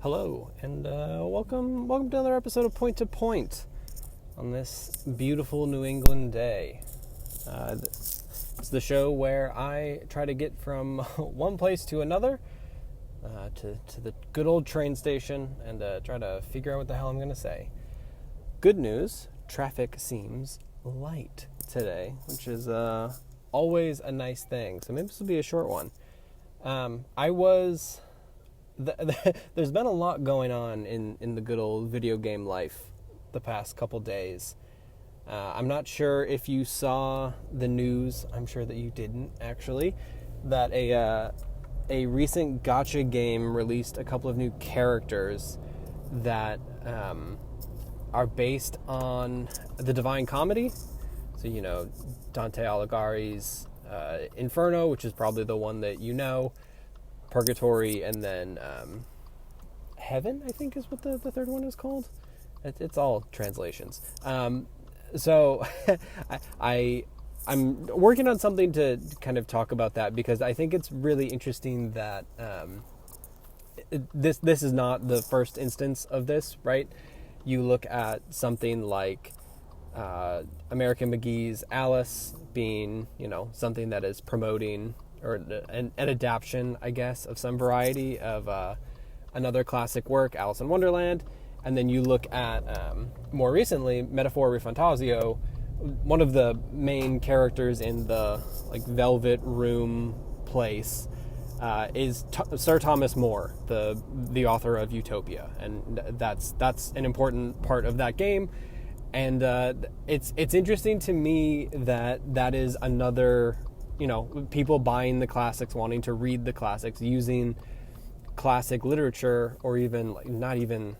Hello, and welcome to another episode of Point to Point on this beautiful New England day. It's the show where I try to get from one place to another, to the good old train station, and try to figure out what the hell I'm going to say. Good news, traffic seems light today, which is always a nice thing. So maybe this will be a short one. There's been a lot going on in the good old video game life the past couple days. I'm not sure if you saw the news. I'm sure that you didn't, actually. That a recent gacha game released a couple of new characters that are based on the Divine Comedy. So, Dante Alighieri's Inferno, which is probably the one that you know. Purgatory, and then Heaven, I think is what the third one is called. It's all translations. So I'm working on something to kind of talk about that, because I think it's really interesting that this is not the first instance of this, right? You look at something like American McGee's Alice being, something that is promoting or an adaptation, I guess, of some variety of another classic work, Alice in Wonderland. And then you look at, more recently, Metaphor Refantasio. One of the main characters in the Velvet Room place is Sir Thomas More, the author of Utopia, and that's an important part of that game. And it's interesting to me that is another, people buying the classics, wanting to read the classics, using classic literature, or even not even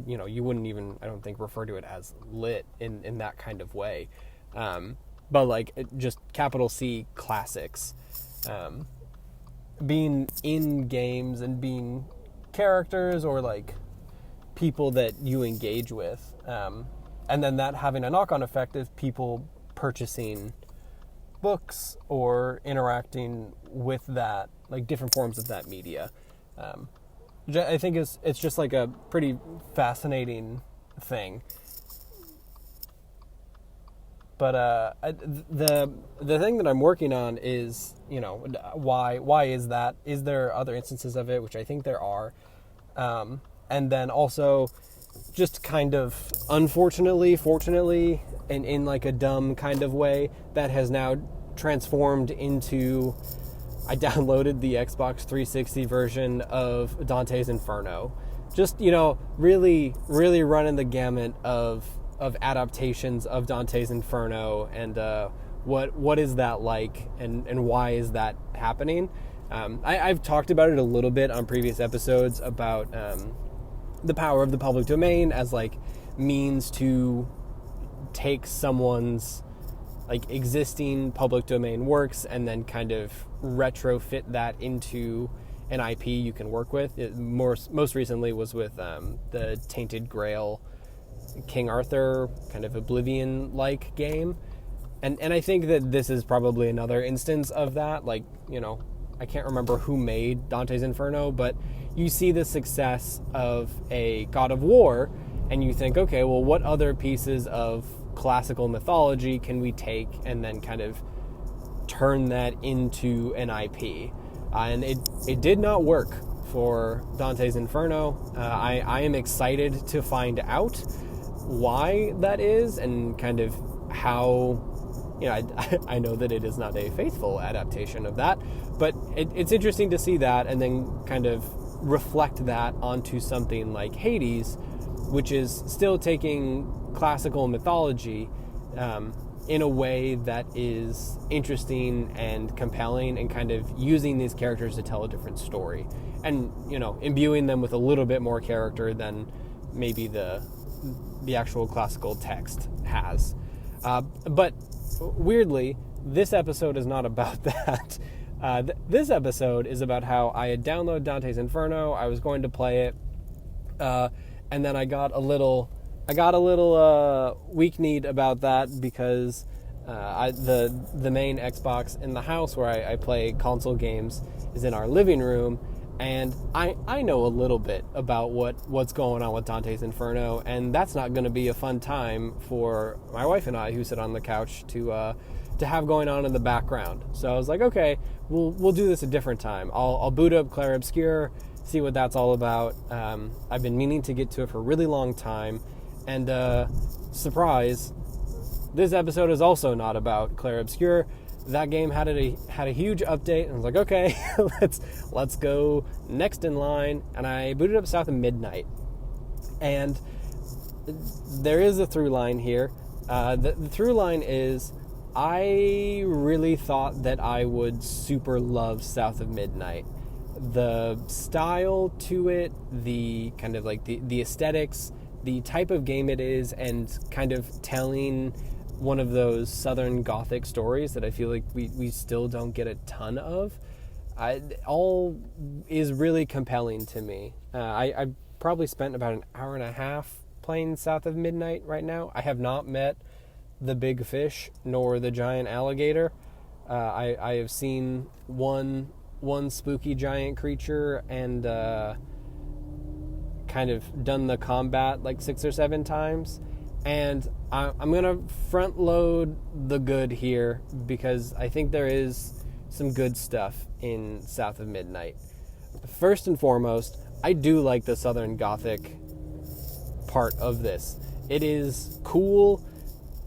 you wouldn't even, I don't think, refer to it as lit in that kind of way, but just capital C classics, being in games and being characters or people that you engage with, and then that having a knock-on effect of people purchasing books or interacting with that, different forms of that media. I think it's just a pretty fascinating thing. But the thing that I'm working on is, why is that? Is there other instances of it, which I think there are, and then also just kind of unfortunately, fortunately, in a dumb kind of way, that has now transformed into, I downloaded the Xbox 360 version of Dante's Inferno. Just, really, really running the gamut of adaptations of Dante's Inferno, and what is that like, and why is that happening? I've talked about it a little bit on previous episodes about the power of the public domain as means to take someone's existing public domain works and then kind of retrofit that into an IP you can work with. It most recently was with the Tainted Grail King Arthur kind of Oblivion-like game, and I think that this is probably another instance of that. I can't remember who made Dante's Inferno, but you see the success of a God of War, and you think, okay, well, what other pieces of classical mythology can we take and then kind of turn that into an IP? And it did not work for Dante's Inferno. I am excited to find out why that is, and kind of how, I know that it is not a faithful adaptation of that, but it's interesting to see that and then kind of reflect that onto something like Hades, which is still taking classical mythology in a way that is interesting and compelling, and kind of using these characters to tell a different story, and imbuing them with a little bit more character than maybe the actual classical text has. But weirdly, this episode is not about that. This episode is about how I had downloaded Dante's Inferno. I was going to play it, and then I got a little weak-kneed about that, because the main Xbox in the house where I play console games is in our living room, And I know a little bit about what's going on with Dante's Inferno, and that's not going to be a fun time for my wife and I, who sit on the couch, to have going on in the background. So I was like, okay, we'll do this a different time. I'll boot up Clair Obscur, see what that's all about. I've been meaning to get to it for a really long time, and surprise, this episode is also not about Clair Obscur. That game had a huge update, and I was like, okay, let's go next in line. And I booted up South of Midnight, and there is a through line here. The through line is, I really thought that I would super love South of Midnight. The style to it, the kind of like the aesthetics, the type of game it is, and kind of telling one of those Southern Gothic stories that I feel like we still don't get a ton of. All is really compelling to me. I probably spent about an hour and a half playing South of Midnight right now. I have not met the big fish nor the giant alligator. I have seen one spooky giant creature and kind of done the combat like 6 or 7 times. And I'm going to front load the good here, because I think there is some good stuff in South of Midnight. First and foremost, I do like the Southern Gothic part of this. It is cool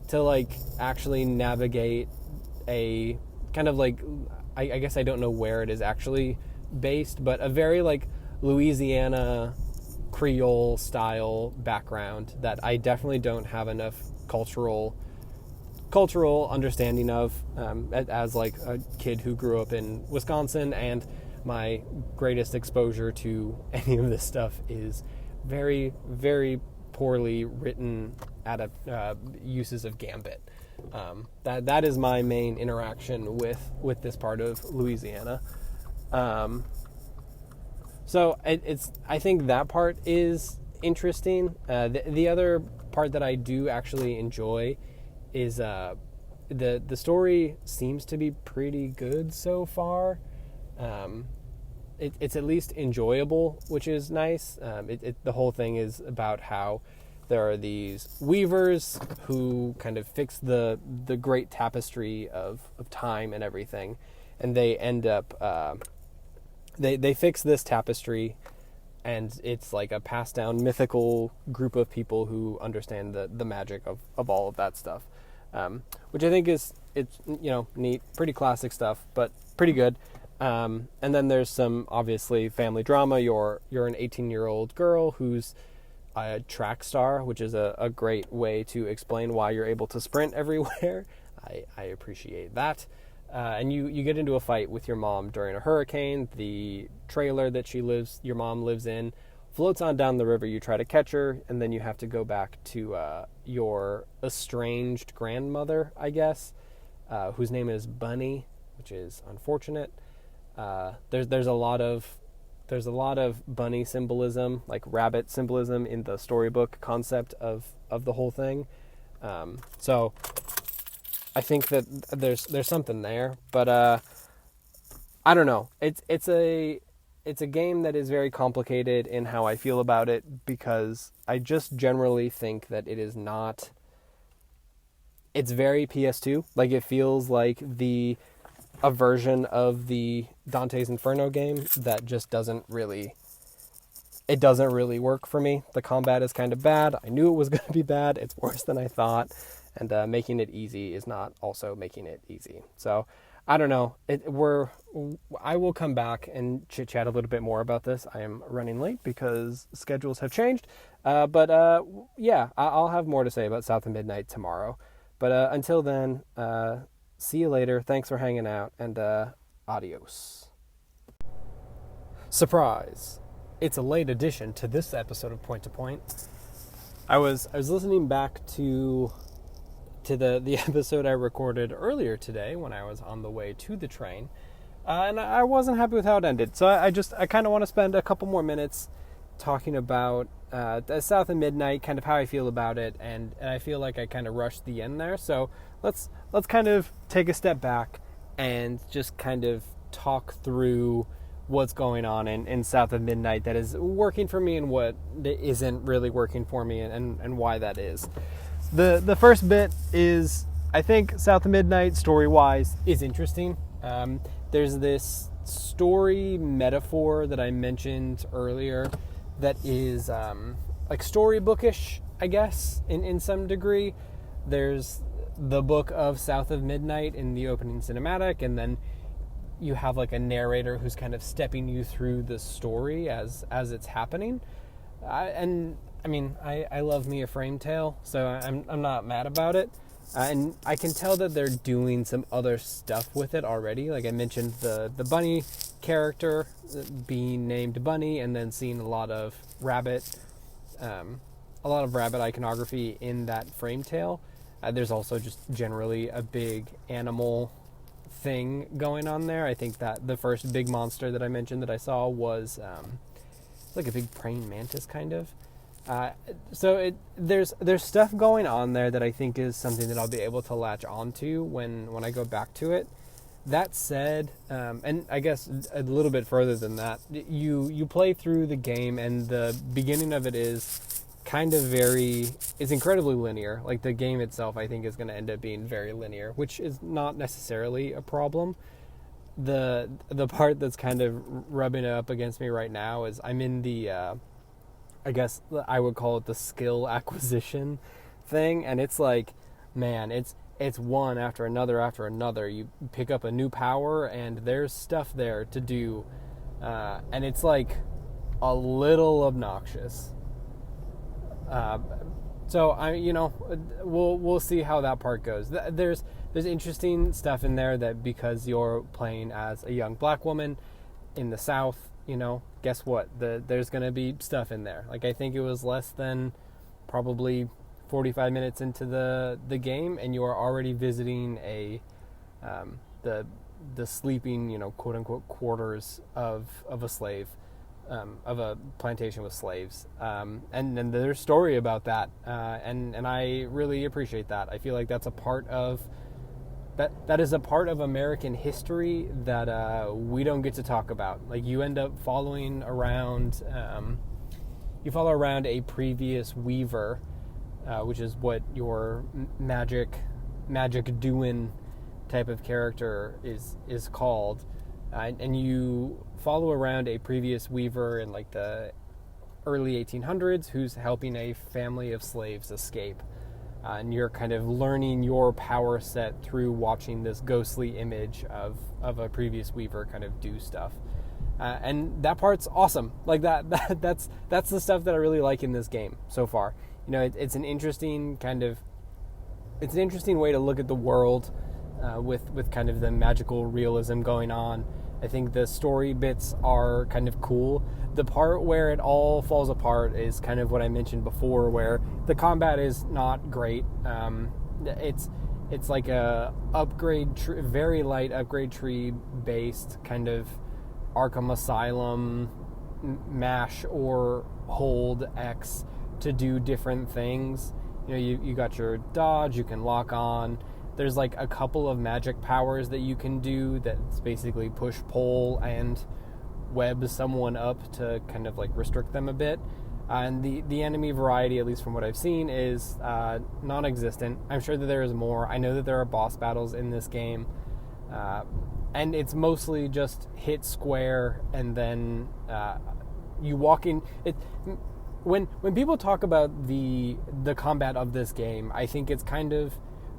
to like actually navigate a kind of like, I guess I don't know where it is actually based, but a very like Louisiana Creole style background that I definitely don't have enough cultural understanding of, as like a kid who grew up in Wisconsin, and my greatest exposure to any of this stuff is very, very poorly written uses of Gambit. That is my main interaction with this part of Louisiana. So I think that part is interesting. The other part that I do actually enjoy is the story seems to be pretty good so far. It's at least enjoyable, which is nice. The whole thing is about how there are these weavers who kind of fix the great tapestry of time and everything, and they end up they fix this tapestry, and it's like a passed down mythical group of people who understand the magic of all of that stuff, which I think it's neat, pretty classic stuff, but pretty good. And then there's some obviously family drama. You're an 18-year-old girl who's a track star, which is a great way to explain why you're able to sprint everywhere. I appreciate that. And you get into a fight with your mom during a hurricane. The trailer that your mom lives in, floats on down the river. You try to catch her, and then you have to go back to your estranged grandmother, I guess, whose name is Bunny, which is unfortunate. There's a lot of bunny symbolism, like rabbit symbolism, in the storybook concept of the whole thing. So I think that there's something there, but I don't know. It's a game that is very complicated in how I feel about it, because I just generally think that it is not. It's very PS2. Like, it feels like a version of the Dante's Inferno game that just doesn't really work for me. The combat is kind of bad. I knew it was going to be bad. It's worse than I thought. And making it easy is not also making it easy. So I don't know. I will come back and chit chat a little bit more about this. I am running late because schedules have changed. But yeah, I'll have more to say about South of Midnight tomorrow. But until then, see you later. Thanks for hanging out, and adios. Surprise! It's a late addition to this episode of Point to Point. I was listening back to the episode I recorded earlier today when I was on the way to the train, and I wasn't happy with how it ended. So I kind of want to spend a couple more minutes talking about South of Midnight, kind of how I feel about it, and I feel like I kind of rushed the end there. So let's kind of take a step back and just kind of talk through what's going on in South of Midnight that is working for me and what isn't really working for me, and why that is. The first bit is, I think South of Midnight, story-wise, is interesting. There's this story metaphor that I mentioned earlier that is like storybookish, I guess, in some degree. There's the book of South of Midnight in the opening cinematic, and then you have like a narrator who's kind of stepping you through the story as it's happening. I love me a frame tale, so I'm not mad about it. And I can tell that they're doing some other stuff with it already. Like I mentioned, the bunny character being named Bunny, and then seeing a lot of rabbit iconography in that frame tale. There's also just generally a big animal thing going on there. I think that the first big monster that I mentioned that I saw was like a big praying mantis kind of. So there's stuff going on there that I think is something that I'll be able to latch onto when I go back to it. That said, and I guess a little bit further than that, you play through the game, and the beginning of it is it's incredibly linear. Like the game itself, I think, is going to end up being very linear, which is not necessarily a problem. The part that's kind of rubbing it up against me right now is I'm in the I guess I would call it the skill acquisition thing, and it's like, man, it's one after another. You pick up a new power, and there's stuff there to do, and it's like a little obnoxious. So we'll see how that part goes. There's interesting stuff in there that, because you're playing as a young black woman in the South, guess what? There's going to be stuff in there. Like, I think it was less than probably 45 minutes into the game, and you are already visiting the sleeping, quote unquote, quarters of a slave, of a plantation with slaves. And there's story about that. And I really appreciate that. I feel like that's a part of that is a part of American history that we don't get to talk about. Like, you end up following around a previous weaver, which is what your magic doing type of character is called, and you follow around a previous weaver in like the early 1800s who's helping a family of slaves escape. And you're kind of learning your power set through watching this ghostly image of a previous weaver kind of do stuff. And that part's awesome. Like that's the stuff that I really like in this game so far. It's an interesting way to look at the world with kind of the magical realism going on. I think the story bits are kind of cool. The part where it all falls apart is kind of what I mentioned before, where the combat is not great. It's like a very light upgrade tree based kind of Arkham Asylum mash or hold X to do different things. You got your dodge, you can lock on. There's like a couple of magic powers that you can do that's basically push, pull, and web someone up to kind of like restrict them a bit. And the enemy variety, at least from what I've seen, is non-existent. I'm sure that there is more. I know that there are boss battles in this game. And it's mostly just hit square and then you walk in. When people talk about the combat of this game, I think it's kind of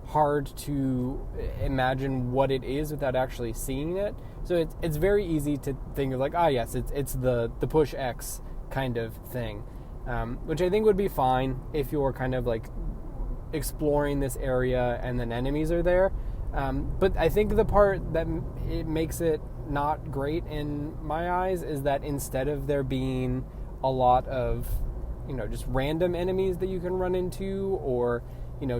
hard to imagine what it is without actually seeing it. So it's very easy to think of like, yes, it's the push X kind of thing, which I think would be fine if you're kind of like exploring this area and then enemies are there. But I think the part that it makes it not great in my eyes is that instead of there being a lot of, just random enemies that you can run into, or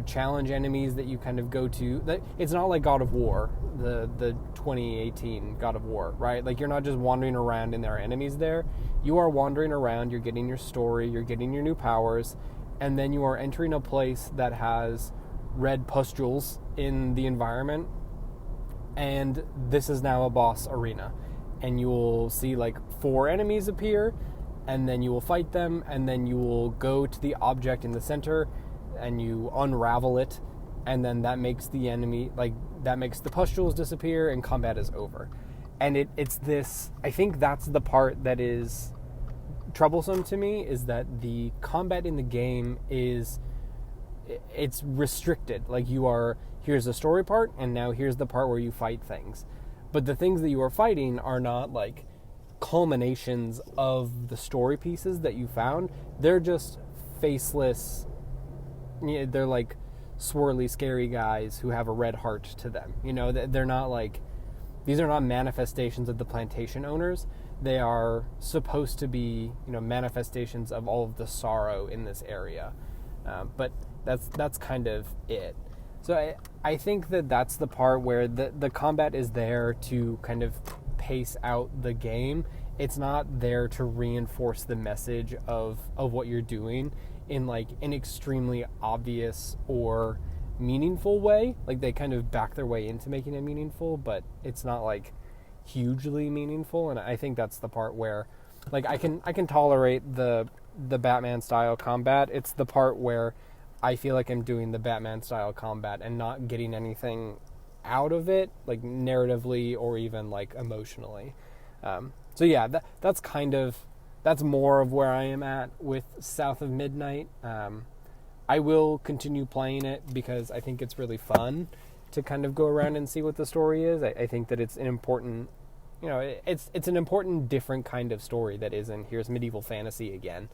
challenge enemies that you kind of go to. It's not like God of War, the 2018 God of War, right? Like, you're not just wandering around and there are enemies there. You are wandering around, you're getting your story, you're getting your new powers, and then you are entering a place that has red pustules in the environment, and this is now a boss arena. and you will see like 4 enemies appear, and then you will fight them, and then you will go to the object in the center and you unravel it, and then that makes the enemy, like, that makes the pustules disappear and combat is over. And it's this, I think that's the part that is troublesome to me, is that the combat in the game it's restricted. Like, here's the story part, and now here's the part where you fight things. But the things that you are fighting are not like culminations of the story pieces that you found. They're just faceless, they're like swirly, scary guys who have a red heart to them. They're not like, these are not manifestations of the plantation owners. They are supposed to be, manifestations of all of the sorrow in this area. But that's kind of it. So I think that's the part where the combat is there to kind of pace out the game. It's not there to reinforce the message of what you're doing in like an extremely obvious or meaningful way. Like, they kind of back their way into making it meaningful, but it's not like hugely meaningful. And I think that's the part where, like, I can tolerate the Batman style combat. It's the part where I feel like I'm doing the Batman style combat and not getting anything out of it, like narratively or even like emotionally. So yeah, that's more of where I am at with South of Midnight. I will continue playing it because I think it's really fun to kind of go around and see what the story is. I think that it's an important, it's an important different kind of story that isn't, here's medieval fantasy again.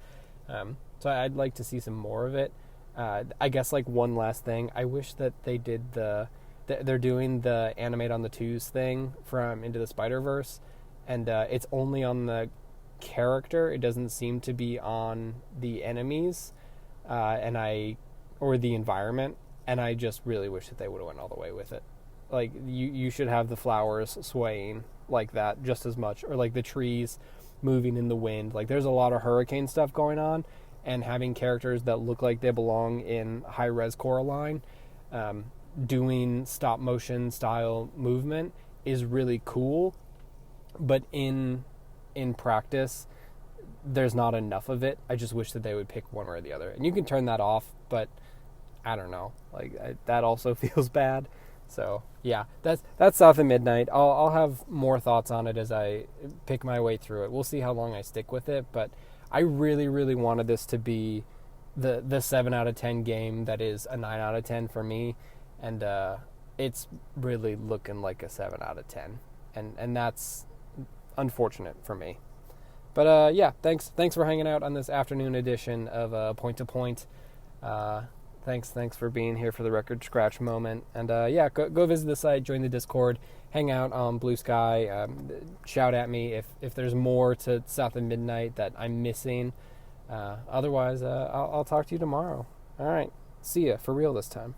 So I'd like to see some more of it. I guess like one last thing, I wish that they did they're doing the animate on the twos thing from Into the Spider-Verse, and it's only on the character. It doesn't seem to be on the enemies, or the environment, and I just really wish that they would have went all the way with it. Like, you should have the flowers swaying like that just as much, or like the trees moving in the wind. Like, there's a lot of hurricane stuff going on, and having characters that look like they belong in high-res Coraline doing stop-motion style movement is really cool, but in practice, there's not enough of it. I just wish that they would pick one or the other. And you can turn that off, but I don't know. Like, that also feels bad. So, yeah, that's South of Midnight. I'll have more thoughts on it as I pick my way through it. We'll see how long I stick with it, but I really, really wanted this to be the 7 out of 10 game that is a 9 out of 10 for me, and it's really looking like a 7 out of 10, and that's unfortunate for me. But yeah, thanks for hanging out on this afternoon edition of Point to Point. Thanks for being here for the record scratch moment. And yeah, go visit the site, join the Discord, hang out on Blue Sky. Shout at me if there's more to South of Midnight that I'm missing. Otherwise, I'll talk to you tomorrow. All right, see ya for real this time.